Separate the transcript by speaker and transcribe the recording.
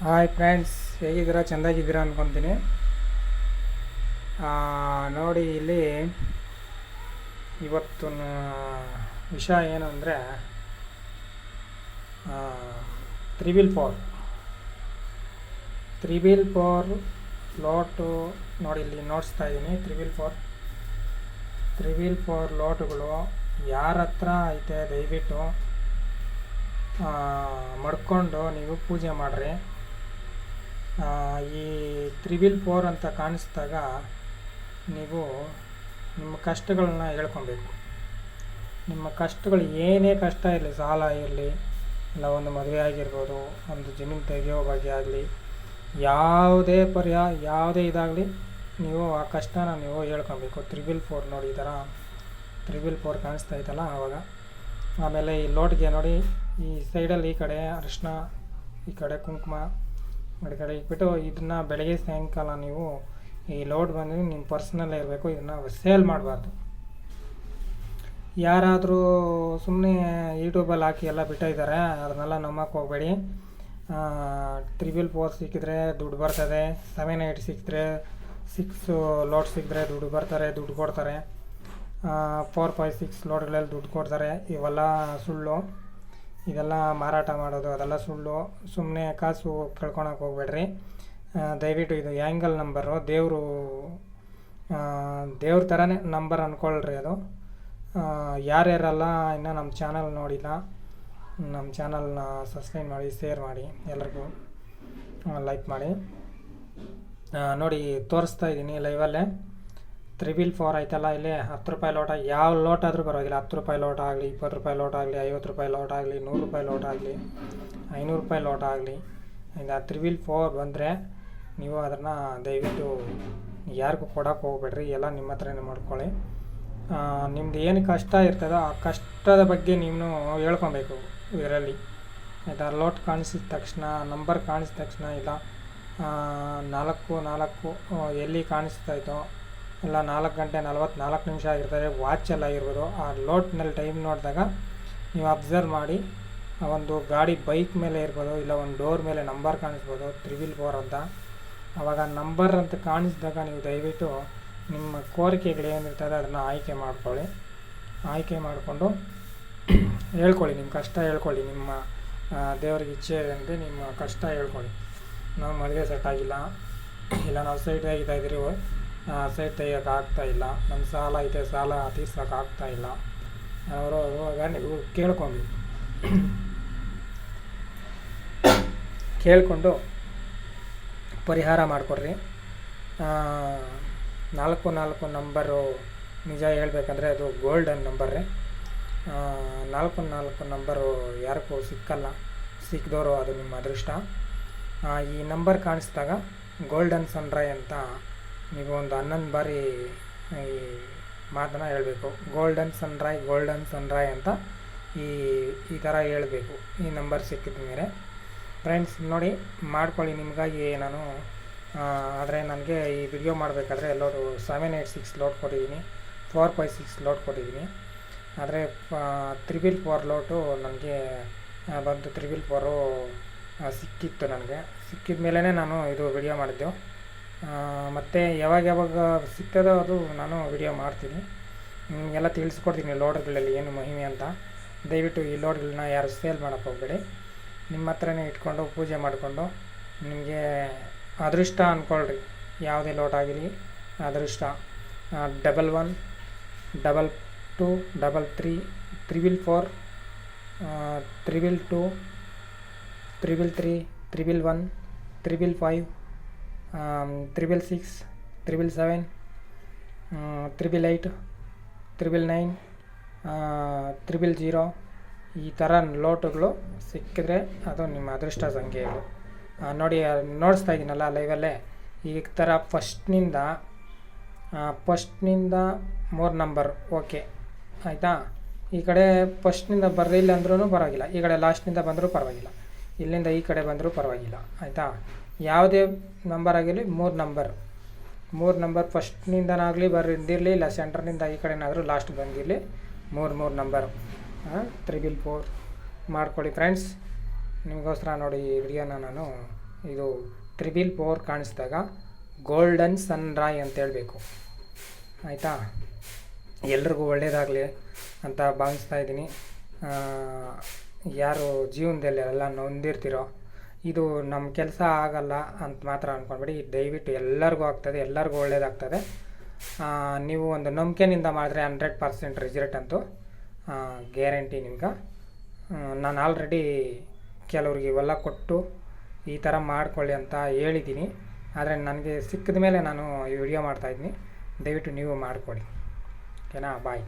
Speaker 1: Hi friends, ಹೇಗಿದ್ದೀರಾ? ಚೆಂದಾಗಿದ್ದೀರಾ ಅಂದ್ಕೊತೀನಿ. ನೋಡಿ, ಇಲ್ಲಿ ಇವತ್ತು ವಿಷಯ ಏನು ಅಂದರೆ ತ್ರಿಬಿಲ್ ಫೋರ್ ಲೋಟು. ನೋಡಿ, ಇಲ್ಲಿ ನೋಡಿಸ್ತಾ ಇದ್ದೀನಿ. ತ್ರಿಬಿಲ್ ಫೋರ್ ಲೋಟುಗಳು ಯಾರ ಹತ್ರ ಐತೆ ದಯವಿಟ್ಟು ಮಡ್ಕೊಂಡು ನೀವು ಪೂಜೆ ಮಾಡಿರಿ. ಈ ತ್ರಿಬಿಲ್ ಫೋರ್ ಅಂತ ಕಾಣಿಸಿದಾಗ ನೀವು ನಿಮ್ಮ ಕಷ್ಟಗಳನ್ನ ಹೇಳ್ಕೊಬೇಕು. ನಿಮ್ಮ ಕಷ್ಟಗಳು ಏನೇ ಕಷ್ಟ ಇರಲಿ, ಸಾಲ ಇರಲಿ, ಇಲ್ಲ ಒಂದು ಮದುವೆ ಆಗಿರ್ಬೋದು, ಒಂದು ಜಮೀನು ತೆಗೆಯೋ ಬಗ್ಗೆ ಆಗಲಿ, ಯಾವುದೇ ಇದಾಗಲಿ, ನೀವು ಆ ಕಷ್ಟನ ನೀವು ಹೇಳ್ಕೊಬೇಕು. ತ್ರಿಬಿಲ್ ಫೋರ್ ನೋಡಿ, ಈ ಥರ ತ್ರಿಬಿಲ್ ಫೋರ್ ಕಾಣಿಸ್ತಾ ಇತ್ತಲ್ಲ ಆವಾಗ. ಆಮೇಲೆ ಈ ಲೋಟ್ಗೆ ನೋಡಿ, ಈ ಸೈಡಲ್ಲಿ ಈ ಕಡೆ ಅರಿಶಿನ, ಈ ಕಡೆ ಕುಂಕುಮ, ಈ ಕಡೆ ಇಟ್ಬಿಟ್ಟು ಇದನ್ನು ಬೆಳಗ್ಗೆ ಸಾಯಂಕಾಲ ನೀವು ಈ ಲೋಡ್ ಬಂದು ನಿಮ್ಮ ಪರ್ಸ್ನಲ್ಲೇ ಇರಬೇಕು. ಇದನ್ನು ಸೇಲ್ ಮಾಡಬಾರ್ದು. ಯಾರಾದರೂ ಸುಮ್ಮನೆ ಯೂಟ್ಯೂಬಲ್ಲಿ ಹಾಕಿ ಎಲ್ಲ ಬಿಟ್ಟಿದ್ದಾರೆ, ಅದನ್ನೆಲ್ಲ ನಂಬಕ್ಕೆ ಹೋಗಬೇಡಿ. ತ್ರಿಬಿಲ್ ಫೋರ್ ಸಿಕ್ಕಿದ್ರೆ ದುಡ್ಡು ಬರ್ತದೆ, 7-8 ಸಿಕ್ಕಿದ್ರೆ 6 ಲೋಡ್ ಸಿಕ್ಕಿದ್ರೆ ದುಡ್ಡು ಕೊಡ್ತಾರೆ. 4-5-6 ಲೋಡ್ಗಳಲ್ಲಿ ದುಡ್ಡು ಕೊಡ್ತಾರೆ. ಇವೆಲ್ಲ ಸುಳ್ಳು. ಇದೆಲ್ಲ ಮಾರಾಟ ಮಾಡೋದು ಅದೆಲ್ಲ ಸುಳ್ಳು. ಸುಮ್ಮನೆ ಕಾಸು ಕಳ್ಕೊಳಕ್ಕೆ ಹೋಗ್ಬೇಡ್ರಿ. ದಯವಿಟ್ಟು ಇದು ಆ್ಯಂಗಲ್ ನಂಬರು, ದೇವ್ರ ಥರನೇ ನಂಬರ್ ಅಂದ್ಕೊಳ್ರಿ. ಅದು ಯಾರ್ಯಾರಲ್ಲ ಇನ್ನೂ ನಮ್ಮ ಚಾನಲ್ ನೋಡಿಲ್ಲ, ನಮ್ಮ ಚಾನಲ್ನ ಸಬ್ಸ್ಕ್ರೈಬ್ ಮಾಡಿ, ಶೇರ್ ಮಾಡಿ, ಎಲ್ಲರಿಗೂ ಲೈಕ್ ಮಾಡಿ. ನೋಡಿ, ತೋರಿಸ್ತಾ ಇದ್ದೀನಿ ಲೈವಲ್ಲೇ. ತ್ರಿಬಿಲ್ ಫೋರ್ ಆಯ್ತಲ್ಲ, ಇಲ್ಲಿ 10 ರೂಪಾಯಿ ಲೋಟ, ಯಾವ ಲೋಟ್ ಆದರೂ ಪರವಾಗಿಲ್ಲ. 10 ರೂಪಾಯಿ ಲೋಟ ಆಗಲಿ, 20 ರೂಪಾಯಿ ಲೋಟ ಆಗಲಿ, 50 ರೂಪಾಯಿ ಲೋಟ ಆಗಲಿ, 100 ರೂಪಾಯಿ ಲೋಟ ಆಗಲಿ, 500 ರೂಪಾಯಿ ಲೋಟ ಆಗಲಿ, ಈಗ ತ್ರಿಬಿಲ್ ಫೋರ್ ಬಂದರೆ ನೀವು ಅದನ್ನು ದಯವಿಟ್ಟು ಯಾರಿಗೂ ಕೊಡೋಕೆ ಹೋಗ್ಬೇಡ್ರಿ. ಎಲ್ಲ ನಿಮ್ಮ ಹತ್ರನೇ ಮಾಡ್ಕೊಳ್ಳಿ. ನಿಮ್ದು ಏನು ಕಷ್ಟ ಇರ್ತದೋ ಆ ಕಷ್ಟದ ಬಗ್ಗೆ ನೀವು ಹೇಳ್ಕೊಬೇಕು ಇದರಲ್ಲಿ. ಆಯಿತಾ? ಲೋಟ್ ಕಾಣಿಸಿದ ತಕ್ಷಣ, ನಂಬರ್ ಕಾಣಿಸಿದ ತಕ್ಷಣ, ಇಲ್ಲ 4 ಎಲ್ಲಿ ಕಾಣಿಸ್ತಾಯಿತೋ, ಇಲ್ಲ 4 ಗಂಟೆ 44 ನಿಮಿಷ ಆಗಿರ್ತಾರೆ, ವಾಚೆಲ್ಲ ಆಗಿರ್ಬೋದು, ಆ ಲೋಟ್ನಲ್ಲಿ ಟೈಮ್ ನೋಡಿದಾಗ ನೀವು ಅಬ್ಸರ್ವ್ ಮಾಡಿ. ಒಂದು ಗಾಡಿ ಬೈಕ್ ಮೇಲೆ ಇರ್ಬೋದು, ಇಲ್ಲ ಒಂದು ಡೋರ್ ಮೇಲೆ ನಂಬರ್ ಕಾಣಿಸ್ಬೋದು, ತ್ರಿಬಿಲ್ ಫೋರ್ ಅಂತ. ಆವಾಗ ನಂಬರ್ ಅಂತ ಕಾಣಿಸಿದಾಗ ನೀವು ದಯವಿಟ್ಟು ನಿಮ್ಮ ಕೋರಿಕೆಗಳು ಏನಿರ್ತದೆ ಅದನ್ನು ಆಯ್ಕೆ ಮಾಡ್ಕೊಳ್ಳಿ. ಆಯ್ಕೆ ಮಾಡಿಕೊಂಡು ಹೇಳ್ಕೊಳ್ಳಿ, ನಿಮ್ಮ ಕಷ್ಟ ಹೇಳ್ಕೊಳ್ಳಿ. ನಿಮ್ಮ ದೇವ್ರಿಗೆ ಇಚ್ಛೆ ಅಂದರೆ ನಿಮ್ಮ ಕಷ್ಟ ಹೇಳ್ಕೊಳ್ಳಿ. ನಾವು ಮದುವೆ ಸೆಟ್ ಆಗಿಲ್ಲ, ಇಲ್ಲ ನಾವು ಸೈಟ್ ತೆಗಿತಾಯಿದ್ರಿ, ಸೈಟ್ ತೆಗಿಯೋಕ್ಕಾಗ್ತಾಯಿಲ್ಲ, ನಮ್ಮ ಸಾಲ ಐತೆ, ಸಾಲ ತೀರ್ಸೋಕ್ಕಾಗ್ತಾಯಿಲ್ಲ, ಅವಾಗ ನೀವು ಕೇಳಿಕೊಂಡು ಪರಿಹಾರ ಮಾಡಿಕೊಡ್ರಿ. 4 ನಂಬರು ನಿಜ ಹೇಳ್ಬೇಕಂದ್ರೆ ಅದು ಗೋಲ್ಡನ್ ನಂಬರ್ರಿ. 4 ನಂಬರು ಯಾರಿಗೂ ಸಿಕ್ಕಲ್ಲ. ಸಿಕ್ಕಿದವರು ಅದು ನಿಮ್ಮ ಅದೃಷ್ಟ. ಈ ನಂಬರ್ ಕಾಣಿಸಿದಾಗ ಗೋಲ್ಡನ್ ಸನ್ರೈ ಅಂತ ನೀವು ಒಂದು 11 ಬಾರಿ ಈ ಮಾತನ್ನು ಹೇಳಬೇಕು. ಗೋಲ್ಡನ್ ಸನ್ರೈ ಅಂತ ಈ ಥರ ಹೇಳಬೇಕು ಈ ನಂಬರ್ ಸಿಕ್ಕಿದ ಮೇಲೆ. ಫ್ರೆಂಡ್ಸ್ ನೋಡಿ, ಮಾಡ್ಕೊಳ್ಳಿ. ನಿಮಗಾಗಿ ನಾನು ಆದರೆ ನನಗೆ ಈ ವಿಡಿಯೋ ಮಾಡಬೇಕಾದ್ರೆ ಲೋಡು 786 ಲೋಡ್ ಕೊಟ್ಟಿದ್ದೀನಿ, 456 ಲೋಡ್ ಕೊಟ್ಟಿದ್ದೀನಿ. ಆದರೆ ತ್ರಿಬಿಲ್ ಫೋರ್ ಲೋಟು ನನಗೆ ಬಂದು ತ್ರಿಬಿಲ್ ಫೋರು ಸಿಕ್ಕಿತ್ತು. ನನಗೆ ಸಿಕ್ಕಿದ ಮೇಲೇ ನಾನು ಇದು ವಿಡಿಯೋ ಮಾಡಿದ್ದು. ಮತ್ತು ಯಾವಾಗ ಸಿಗ್ತದೋ ಅದು ನಾನು ವಿಡಿಯೋ ಮಾಡ್ತೀನಿ, ನಿಮಗೆಲ್ಲ ತಿಳಿಸ್ಕೊಡ್ತೀನಿ ಲೋಡ್ಗಳಲ್ಲಿ ಏನು ಮಹಿಮೆ ಅಂತ. ದಯವಿಟ್ಟು ಈ ಲೋಡ್ಗಳನ್ನ ಯಾರು ಸೇಲ್ ಮಾಡೋಕ್ಕೆ ಹೋಗಬೇಡಿ. ನಿಮ್ಮ ಹತ್ರನೇ ಇಟ್ಕೊಂಡು ಪೂಜೆ ಮಾಡಿಕೊಂಡು ನಿಮಗೆ ಅದೃಷ್ಟ ಅಂದ್ಕೊಳ್ರಿ. ಯಾವುದೇ ಲೋಟ್ ಆಗಿರಲಿ ಅದೃಷ್ಟ. 11 22 33 ತ್ರಿಬಿಲ್ ಫೋರ್, 222 333 111 555 666 777 888 999 000 ಈ ಥರ ಲೋಟುಗಳು ಸಿಕ್ಕಿದ್ರೆ ಅದು ನಿಮ್ಮ ಅದೃಷ್ಟ ಸಂಖ್ಯೆಗಳು. ನೋಡಿ, ನೋಡಿಸ್ತಾ ಇದ್ದೀನಲ್ಲ ಲೈವಲ್ಲೇ. ಈ ಥರ ಫಸ್ಟ್ನಿಂದ 3 ನಂಬರ್ ಓಕೆ ಆಯಿತಾ. ಈ ಕಡೆ ಫಸ್ಟ್ನಿಂದ ಬರಲಿಲ್ಲ ಅಂದ್ರೂ ಪರವಾಗಿಲ್ಲ, ಈ ಕಡೆ ಲಾಸ್ಟ್ನಿಂದ ಬಂದರೂ ಪರವಾಗಿಲ್ಲ, ಇಲ್ಲಿಂದ ಈ ಕಡೆ ಬಂದರೂ ಪರವಾಗಿಲ್ಲ ಆಯಿತಾ. ಯಾವುದೇ ನಂಬರ್ ಆಗಿರಲಿ 3 ನಂಬರ್ ಫಸ್ಟ್ನಿಂದನಾಗಲಿ ಬಂದಿರಲಿ, ಇಲ್ಲ ಸೆಂಟ್ರ್ನಿಂದ ಈ ಕಡೆನಾದರೂ ಲಾಸ್ಟ್ ಬಂದಿರಲಿ, 3 ನಂಬರು ತ್ರಿಬಿಲ್ ಫೋರ್ ಮಾಡ್ಕೊಳ್ಳಿ ಫ್ರೆಂಡ್ಸ್. ನಿಮಗೋಸ್ಕರ ನೋಡಿ ಈ ವಿಡಿಯೋನ ನಾನು ಇದು 444 ಕಾಣಿಸಿದಾಗ ಗೋಲ್ಡನ್ ಸನ್ರೈ ಅಂತ ಹೇಳಬೇಕು. ಆಯಿತಾ? ಎಲ್ರಿಗೂ ಒಳ್ಳೆಯದಾಗಲಿ ಅಂತ ಭಾವಿಸ್ತಾ ಇದ್ದೀನಿ. ಯಾರು ಜೀವನದಲ್ಲಿ ಎಲ್ಲ ನೊಂದಿರ್ತೀರೋ ಇದು ನಮ್ಮ ಕೆಲಸ ಆಗಲ್ಲ ಅಂತ ಮಾತ್ರ ಅಂದ್ಕೊಂಡ್ಬಿಡಿ. ದಯವಿಟ್ಟು ಎಲ್ಲರಿಗೂ ಆಗ್ತದೆ, ಎಲ್ಲರಿಗೂ ಒಳ್ಳೆಯದಾಗ್ತದೆ. ನೀವು ಒಂದು ನಂಬಿಕೆನಿಂದ ಮಾಡಿದ್ರೆ 100% ರಿಸಲ್ಟ್ ಅಂತೂ ಗ್ಯಾರಂಟಿ ನಿಮ್ಗೆ. ನಾನು ಆಲ್ರೆಡಿ ಕೆಲವ್ರಿಗೆ ಇವೆಲ್ಲ ಕೊಟ್ಟು ಈ ಥರ ಮಾಡ್ಕೊಳ್ಳಿ ಅಂತ ಹೇಳಿದ್ದೀನಿ. ಆದರೆ ನನಗೆ ಸಿಕ್ಕಿದ ಮೇಲೆ ನಾನು ಈ ವಿಡಿಯೋ ಮಾಡ್ತಾಯಿದ್ದೀನಿ. ದಯವಿಟ್ಟು ನೀವು ಮಾಡಿಕೊಡಿ. ಓಕೆನಾ? ಬಾಯ್.